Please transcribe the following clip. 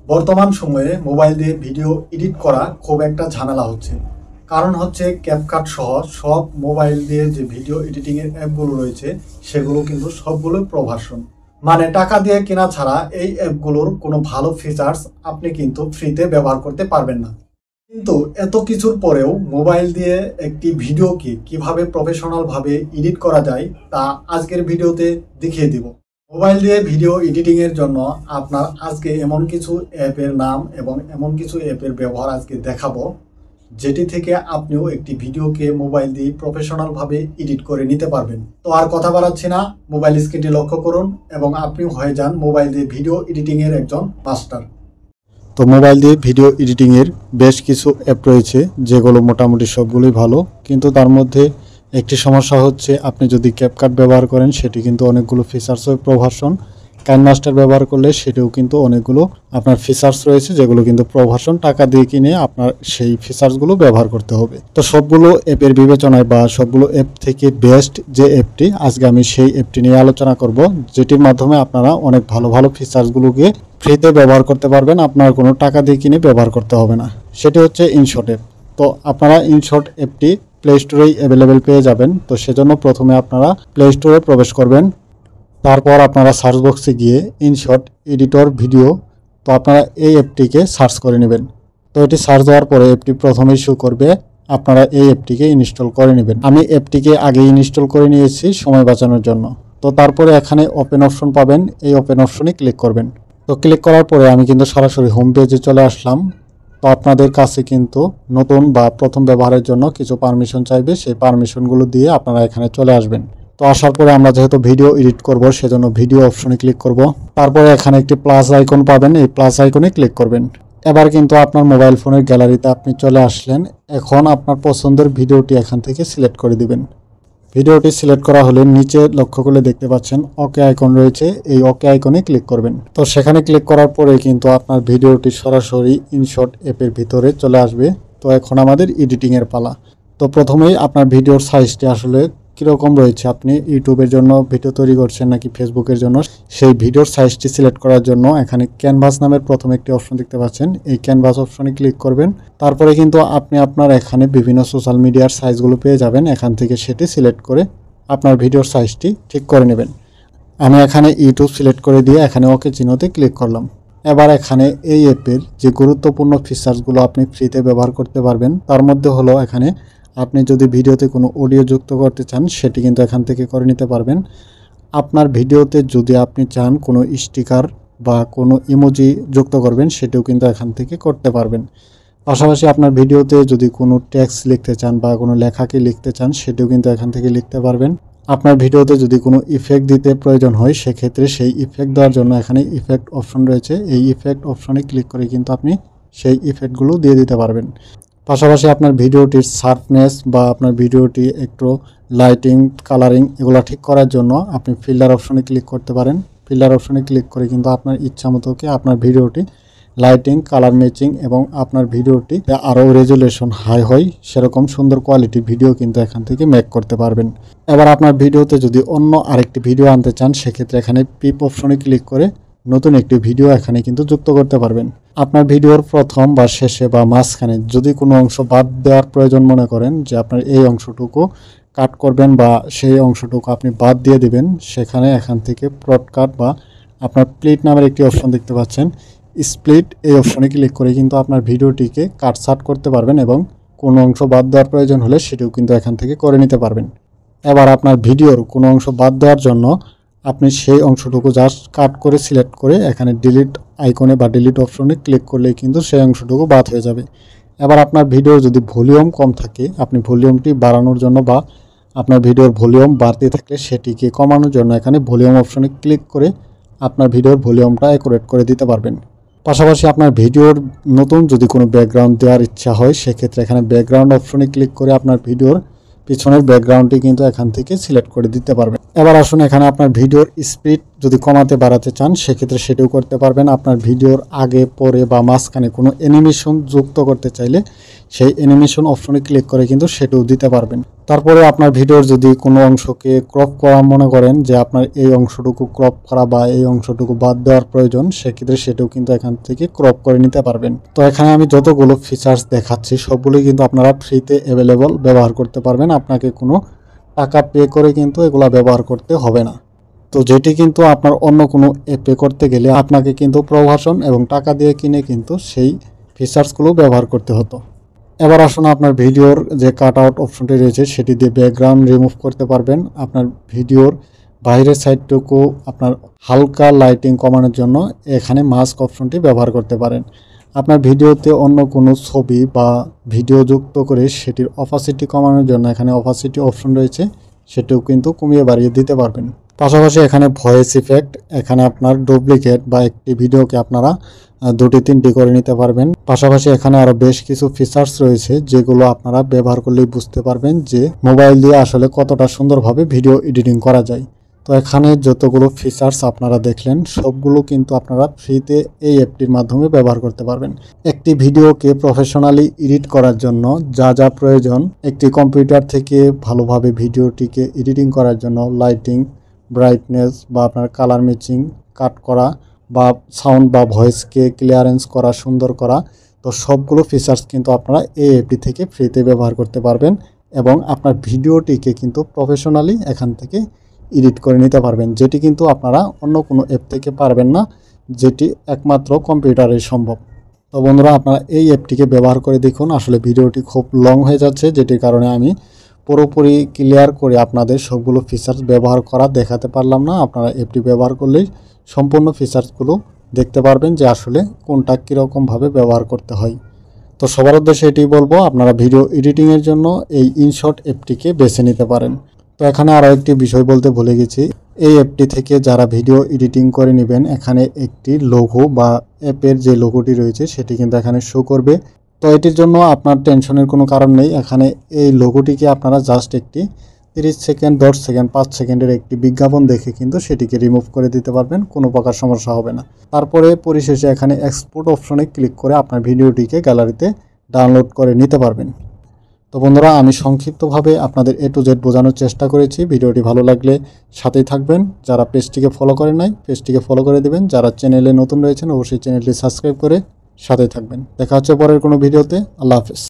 বর্তমান সময়ে মোবাইল দিয়ে ভিডিও এডিট করা খুব একটা ঝামেলা হচ্ছে। কারণ হচ্ছে ক্যাপকাট সহ সব মোবাইল দিয়ে যে ভিডিও এডিটিংয়ের অ্যাপগুলো রয়েছে সেগুলো কিন্তু সবগুলোই প্রভাষণ, মানে টাকা দিয়ে কেনা ছাড়া এই অ্যাপগুলোর কোনো ভালো ফিচার্স আপনি কিন্তু ফ্রিতে ব্যবহার করতে পারবেন না। কিন্তু এত কিছুর পরেও মোবাইল দিয়ে একটি ভিডিওকে কিভাবে প্রফেশনালভাবে এডিট করা যায় তা আজকের ভিডিওতে দেখিয়ে দিব। মোবাইল দিয়ে ভিডিও এডিটিংয়ের জন্য আপনার আজকে এমন কিছু অ্যাপের নাম এবং এমন কিছু অ্যাপের ব্যবহার আজকে দেখাবো, যেটি থেকে আপনিও একটি ভিডিওকে মোবাইল দিয়ে প্রফেশনালভাবে এডিট করে নিতে পারবেন। তো আর কথা বাড়াচ্ছি না, মোবাইল স্ক্রিনটি লক্ষ্য করুন এবং আপনি হয়ে যান মোবাইল দিয়ে ভিডিও এডিটিংয়ের একজন মাস্টার। তো মোবাইল দিয়ে ভিডিও এডিটিংয়ের বেশ কিছু অ্যাপ রয়েছে যেগুলো মোটামুটি সবগুলোই ভালো, কিন্তু তার মধ্যে একটি সমস্যা হচ্ছে আপনি যদি ক্যাপকাট ব্যবহার করেন সেটি কিন্তু অনেকগুলো ফিচার্স প্রভাষণ, কাইনমাস্টার ব্যবহার করলে সেটিও কিন্তু অনেকগুলো আপনার ফিচার্স রয়েছে যেগুলো কিন্তু প্রভাষণ, টাকা দিয়ে কিনে আপনার সেই ফিচার্সগুলো ব্যবহার করতে হবে। তো সবগুলো অ্যাপের বিবেচনায় বা সবগুলো অ্যাপ থেকে বেস্ট যে অ্যাপটি, আজকে আমি সেই অ্যাপটি নিয়ে আলোচনা করব, যেটির মাধ্যমে আপনারা অনেক ভালো ভালো ফিচার্সগুলোকে ফ্রিতে ব্যবহার করতে পারবেন, আপনার কোনো টাকা দিয়ে কিনে ব্যবহার করতে হবে না। সেটি হচ্ছে ইনশট অ্যাপ। তো আপনারা ইনশট অ্যাপটি প্লে স্টোরেই অ্যাভেলেবেল পেয়ে যাবেন। তো সেজন্য প্রথমে আপনারা প্লে স্টোরে প্রবেশ করবেন, তারপর আপনারা সার্চ বক্সে গিয়ে ইনশট এডিটর ভিডিও, তো আপনারা এই অ্যাপটিকে সার্চ করে নেবেন। তো এটি সার্চ দেওয়ার পরে অ্যাপটি প্রথমেই শো করবে, আপনারা এই অ্যাপটিকে ইনস্টল করে নেবেন। আমি অ্যাপটিকে আগে ইনস্টল করে নিয়েছি সময় বাঁচানোর জন্য। তো তারপরে এখানে ওপেন অপশন পাবেন, এই ওপেন অপশনে ক্লিক করবেন। তো ক্লিক করার পরে আমি কিন্তু সরাসরি হোম পেজে চলে আসলাম। তো আপনাদের কাছে কিন্তু নতুন বা প্রথম ব্যবহারের জন্য কিছু পারমিশন চাইবে, সেই পারমিশনগুলো দিয়ে আপনারা এখানে চলে আসবেন। তো আসার পরে আমরা যেহেতু ভিডিও এডিট করব সেজন্য ভিডিও অপশনে ক্লিক করব। তারপরে এখানে একটি প্লাস আইকন পাবেন, এই প্লাস আইকনে ক্লিক করবেন। এবার কিন্তু আপনার মোবাইল ফোনের গ্যালারিতে আপনি চলে আসলেন। এখন আপনার পছন্দের ভিডিওটি এখান থেকে সিলেক্ট করে দিবেন। ভিডিওটি সিলেক্ট করা হলে নিচে লক্ষ্য করলে দেখতে পাচ্ছেন ওকে আইকন রয়েছে, এই ওকে আইকনে ক্লিক করবেন। তো সেখানে ক্লিক করার পরে কিন্তু আপনার ভিডিওটি সরাসরি ইনশট অ্যাপের ভিতরে চলে আসবে। তো এখন আমাদের এডিটিংয়ের পালা। তো প্রথমেই আপনার ভিডিওর সাইজটি আসলে কীরকম রয়েছে, আপনি ইউটিউবের জন্য ভিডিও তৈরি করছেন নাকি ফেসবুকের জন্য, সেই ভিডিওর সাইজটি সিলেক্ট করার জন্য এখানে ক্যানভাস নামের প্রথম একটি অপশন দেখতে পাচ্ছেন, এই ক্যানভাস অপশনে ক্লিক করবেন। তারপরে কিন্তু আপনি আপনার এখানে বিভিন্ন সোশ্যাল মিডিয়ার সাইজগুলো পেয়ে যাবেন, এখান থেকে সেটি সিলেক্ট করে আপনার ভিডিওর সাইজটি ঠিক করে নেবেন। আমি এখানে ইউটিউব সিলেক্ট করে দিয়ে এখানে ওকে চিহ্নতে ক্লিক করলাম। এবার এখানে এই অ্যাপের যে গুরুত্বপূর্ণ ফিচার্সগুলো আপনি ফ্রিতে ব্যবহার করতে পারবেন তার মধ্যে হলো, এখানে আপনি যদি ভিডিওতে কোনো অডিও যুক্ত করতে চান সেটি কিন্তু এখান থেকে করে নিতে পারবেন। আপনার ভিডিওতে যদি আপনি চান কোনো স্টিকার বা কোনো ইমোজি যুক্ত করবেন সেটিও কিন্তু এখান থেকে করতে পারবেন। পাশাপাশি আপনার ভিডিওতে যদি কোনো টেক্সট লিখতে চান বা কোনো লেখাকে লিখতে চান সেটিও কিন্তু এখান থেকে লিখতে পারবেন। আপনার ভিডিওতে যদি কোনো ইফেক্ট দিতে প্রয়োজন হয় সেক্ষেত্রে সেই ইফেক্ট দেওয়ার জন্য এখানে ইফেক্ট অপশন রয়েছে, এই ইফেক্ট অপশনে ক্লিক করে কিন্তু আপনি সেই ইফেক্টগুলো দিয়ে দিতে পারবেন। পাশাপাশি আপনার ভিডিওটির শার্পনেস বা আপনার ভিডিওটি একটু লাইটিং, কালারিং এগুলো ঠিক করার জন্য আপনি ফিল্টার অপশনে ক্লিক করতে পারেন। ফিল্টার অপশনে ক্লিক করে কিন্তু আপনার ইচ্ছা মতো আপনার ভিডিওটি লাইটিং, কালার ম্যাচিং এবং আপনার ভিডিওটি আরও রেজুলেশন হাই হয় সেরকম সুন্দর কোয়ালিটির ভিডিও কিন্তু এখান থেকে মেক করতে পারবেন। এবার আপনার ভিডিওতে যদি অন্য আরেকটি ভিডিও আনতে চান সেক্ষেত্রে এখানে পিপ অপশনে ক্লিক করে নতুন একটি ভিডিও এখানে কিন্তু যুক্ত করতে পারবেন। আপনার ভিডিওর প্রথম বা শেষে বা মাঝখানে যদি কোনো অংশ বাদ দেওয়ার প্রয়োজন মনে করেন যে আপনার এই অংশটুকু কাট করবেন বা সেই অংশটুকু আপনি বাদ দিয়ে দিবেন, সেখানে এখান থেকে ব্রডকাট বা আপনার প্লিট নামের একটি অপশন দেখতে পাচ্ছেন, স্প্লিট এই অপশনে ক্লিক করে কিন্তু আপনার ভিডিওটিকে কাটছাট করতে পারবেন এবং কোনো অংশ বাদ দেওয়ার প্রয়োজন হলে সেটিও কিন্তু এখান থেকে করে নিতে পারবেন। এবার আপনার ভিডিওর কোনো অংশ বাদ দেওয়ার জন্য আপনি সেই অংশটুকু জাস্ট কাট করে সিলেক্ট করে এখানে ডিলিট আইকনে বা ডিলিট অপশনে ক্লিক করলেই কিন্তু সেই অংশটুকু বাদ হয়ে যাবে। এবার আপনার ভিডিওর যদি ভলিউম কম থাকে, আপনি ভলিউমটি বাড়ানোর জন্য বা আপনার ভিডিওর ভলিউম বাড়তে থাকলে সেটিকে কমানোর জন্য এখানে ভলিউম অপশনে ক্লিক করে আপনার ভিডিওর ভলিউমটা অ্যাকুরেট করে দিতে পারবেন। পাশাপাশি আপনার ভিডিওর নতুন যদি কোনো ব্যাকগ্রাউন্ড দেওয়ার ইচ্ছা হয় সেক্ষেত্রে এখানে ব্যাকগ্রাউন্ড অপশনে ক্লিক করে আপনার ভিডিওর পিছনের ব্যাকগ্রাউন্ডটি কিন্তু এখান থেকে সিলেক্ট করে দিতে পারবেন। এবার আসুন এখানে আপনার ভিডিওর স্পিড যদি কমাতে বাড়াতে চান সেক্ষেত্রে সেটিও করতে পারবেন। আপনার ভিডিওর আগে, পরে বা মাঝখানে কোনো অ্যানিমেশন যুক্ত করতে চাইলে সেই অ্যানিমেশন অপশনে ক্লিক করে কিন্তু সেটাও দিতে পারবেন। তারপরে আপনার ভিডিওর যদি কোনো অংশকে ক্রপ করা মনে করেন যে আপনার এই অংশটুকু ক্রপ করা বা এই অংশটুকু বাদ দেওয়ার প্রয়োজন, সেক্ষেত্রে সেটাও কিন্তু এখান থেকে ক্রপ করে নিতে পারবেন। তো এখানে আমি যতগুলো ফিচার্স দেখাচ্ছি সবগুলোই কিন্তু আপনারা ফ্রিতে অ্যাভেলেবল ব্যবহার করতে পারবেন। আপনাকে কোনো টাকা পে করে কিন্তু এগুলো ব্যবহার করতে হবে না। তো যেটি কিন্তু আপনার অন্য কোনো অ্যাপে করতে গেলে আপনাকে কিন্তু প্রভাষণ এবং টাকা দিয়ে কিনে কিন্তু সেই ফিচার্সগুলো ব্যবহার করতে হতো। এবার আসুন আপনার ভিডিওর যে কাট আউট অপশনটি রয়েছে সেটি দিয়ে ব্যাকগ্রাউন্ড রিমুভ করতে পারবেন। আপনার ভিডিওর বাইরের সাইডটুকু আপনার হালকা লাইটিং কমানোর জন্য এখানে মাস্ক অপশনটি ব্যবহার করতে পারেন। আপনার ভিডিওতে অন্য কোনো ছবি বা ভিডিও যুক্ত করে সেটির অপাসিটি কমানোর জন্য এখানে অপাসিটি অপশন রয়েছে, সেটিও কিন্তু কমিয়ে বাড়িয়ে দিতে পারবেন। পাশাপাশি এখানে ভয়েস ইফেক্ট, এখানে আপনার ডুপ্লিকেট বা একটি ভিডিওকে আপনারা 2-3টি করে নিতে পারবেন। পাশাপাশি এখানে আরও বেশ কিছু ফিচার্স রয়েছে যেগুলো আপনারা ব্যবহার করলেই বুঝতে পারবেন যে মোবাইল দিয়ে আসলে কতটা সুন্দরভাবে ভিডিও এডিটিং করা যায়। তো এখানে যতগুলো ফিচার্স আপনারা দেখলেন সবগুলো কিন্তু আপনারা ফ্রিতে এই অ্যাপটির মাধ্যমে ব্যবহার করতে পারবেন। একটি ভিডিওকে প্রফেশনালি এডিট করার জন্য যা যা প্রয়োজন, একটি কম্পিউটার থেকে ভালোভাবে ভিডিওটিকে এডিটিং করার জন্য লাইটিং, ব্রাইটনেস বা আপনার কালার ম্যাচিং, কাট করা বা সাউন্ড বা ভয়েসকে ক্লিয়ারেন্স করা, সুন্দর করা, তো সবগুলো ফিচার্স কিন্তু আপনারা এই অ্যাপটি থেকে ফ্রিতে ব্যবহার করতে পারবেন এবং আপনার ভিডিওটিকে কিন্তু প্রফেশনালি এখান থেকে এডিট করে নিতে পারবেন, যেটি কিন্তু আপনারা অন্য কোনো অ্যাপ থেকে পারবেন না, যেটি একমাত্র কম্পিউটারে সম্ভব। তো বন্ধুরা, আপনারা এই অ্যাপটিকে ব্যবহার করে দেখুন। আসলে ভিডিওটি খুব লং হয়ে যাচ্ছে, যেটির কারণে আমি পুরোপুরি ক্লিয়ার করে আপনাদের সবগুলো ফিচার্স ব্যবহার করা দেখাতে পারলাম না। আপনারা অ্যাপটি ব্যবহার করলেই সম্পূর্ণ ফিচার্সগুলো দেখতে পারবেন যে আসলে কোনটা কীরকমভাবে ব্যবহার করতে হয়। তো সবার উদ্দেশ্যে এটি বলবো, আপনারা ভিডিও এডিটিংয়ের জন্য এই ইনশট অ্যাপটিকে বেছে নিতে পারেন। তো এখানে আরও একটি বিষয় বলতে ভুলে গেছি, এই অ্যাপটি থেকে যারা ভিডিও এডিটিং করে নেবেন এখানে একটি লোগো বা অ্যাপের যে লোগোটি রয়েছে সেটি কিন্তু এখানে শো করবে। তো এটির জন্য আপনার টেনশনের কোনো কারণ নেই। এখানে এই লোগোটিকে আপনারা জাস্ট একটি 30 সেকেন্ড, 10 সেকেন্ড, 5 সেকেন্ডের একটি বিজ্ঞাপন দেখে কিন্তু সেটিকে রিমুভ করে দিতে পারবেন, কোনো প্রকার সমস্যা হবে না। তারপরে পরিশেষে এখানে এক্সপোর্ট অপশনে ক্লিক করে আপনার ভিডিওটিকে গ্যালারিতে ডাউনলোড করে নিতে পারবেন। তো বন্ধুরা, আমি সংক্ষিপ্তভাবে আপনাদের A to Z বোঝানোর চেষ্টা করেছি। ভিডিওটি ভালো লাগলে সাথেই থাকবেন। যারা পেজটিকে ফলো করেন নাই পেজটিকে ফলো করে দেবেন। যারা চ্যানেলে নতুন রয়েছেন অবশ্যই চ্যানেলটি সাবস্ক্রাইব করে সাথেই থাকবেন। দেখা হচ্ছে পরের কোনো ভিডিওতে। আল্লাহ হাফেজ।